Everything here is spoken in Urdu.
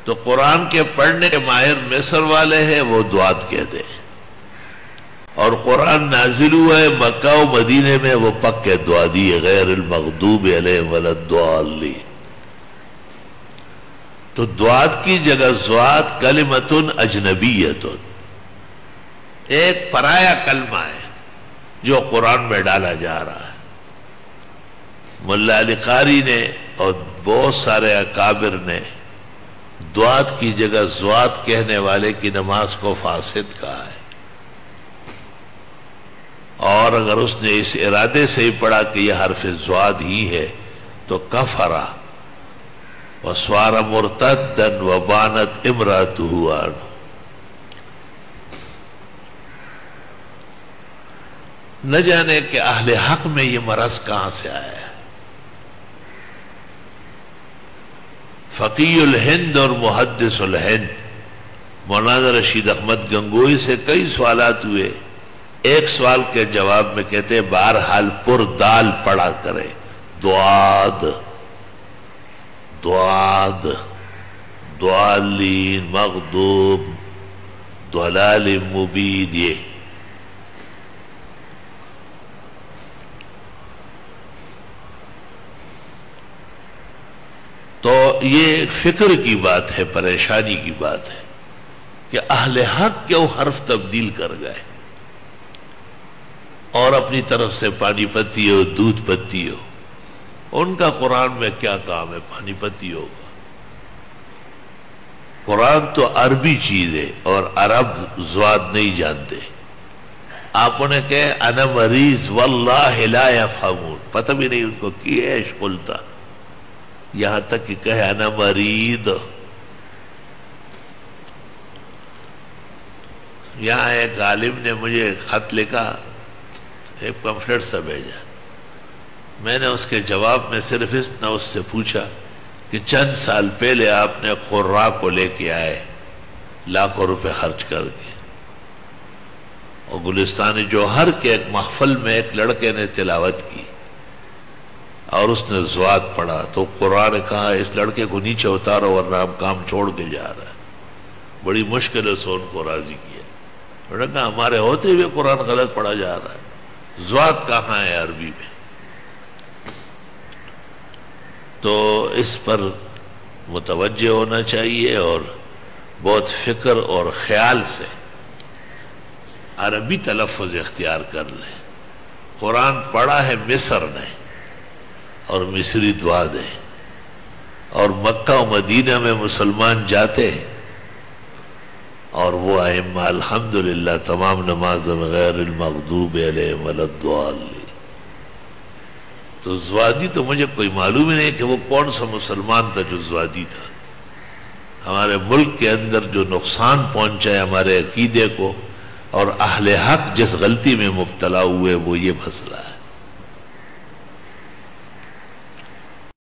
تو قرآن کے پڑھنے کے ماہر مصر والے ہیں، وہ دعات کہتے ہیں، اور قرآن نازل ہوا ہے مکہ و مدینے میں، وہ پکے دعادی غیر المغضوب علیہم ولا الضالین۔ تو دعات کی جگہ زوات کلمۃ اجنبیۃ، ایک پرایا کلمہ ہے جو قرآن میں ڈالا جا رہا ہے۔ ملا علی قاری نے اور بہت سارے اکابر نے دعات کی جگہ زوات کہنے والے کی نماز کو فاسد کہا ہے، اور اگر اس نے اس ارادے سے ہی پڑھا کہ یہ حرف زواد ہی ہے تو کفرا وصار مرتدا وبانت امرأته عنہ۔ نہ جانے کہ اہل حق میں یہ مرض کہاں سے آیا ہے۔ فقی الہند اور محدث الہند مولانا رشید احمد گنگوئی سے کئی سوالات ہوئے، ایک سوال کے جواب میں کہتے ہیں بہرحال پر دال پڑھا کرے، دعاد دعاد دعالین مغضوب ضلال مبین۔ یہ تو یہ فکر کی بات ہے، پریشانی کی بات ہے کہ اہل حق کیوں حرف تبدیل کر گئے اور اپنی طرف سے پانی پتی ہو دودھ پتی ہو، ان کا قرآن میں کیا کام ہے پانی پتی ہوگا؟ قرآن تو عربی چیز ہے اور عرب زواد نہیں جانتے۔ آپ انہیں کہے انا مریض واللہ لا یفہمون، پتہ بھی نہیں ان کو کی ایش قلتا، یہاں تک کہ کہے انا مریض۔ یہاں ایک عالم نے مجھے خط لکھا، ایک پمفلٹ سا بھیجا، میں نے اس کے جواب میں صرف اتنا اس سے پوچھا کہ چند سال پہلے آپ نے قراء کو لے کے آئے لاکھوں روپے خرچ کر کے، اور گلستان جوہر کے ایک محفل میں ایک لڑکے نے تلاوت کی اور اس نے زوات پڑھا، تو قرآن نے کہا اس لڑکے کو نیچے اتارو ورنہ اب کام چھوڑ کے جا رہا ہے۔ بڑی مشکل سے ان کو راضی کیا، انہوں نے کہا ہمارے ہوتے ہوئے قرآن غلط پڑھا جا رہا ہے، زوات کہاں ہے عربی میں؟ تو اس پر متوجہ ہونا چاہیے اور بہت فکر اور خیال سے عربی تلفظ اختیار کر لیں۔ قرآن پڑھا ہے مصر نے اور مصری دعا دیں، اور مکہ و مدینہ میں مسلمان جاتے ہیں اور وہ ائمہ الحمدللہ تمام نمازوں میں غیر المغضوب علیہم ولا الضالین۔ تو زوادی تو مجھے کوئی معلوم ہی نہیں کہ وہ کون سا مسلمان تھا جو زوادی تھا۔ ہمارے ملک کے اندر جو نقصان پہنچا ہے ہمارے عقیدے کو، اور اہل حق جس غلطی میں مبتلا ہوئے وہ یہ مسئلہ ہے۔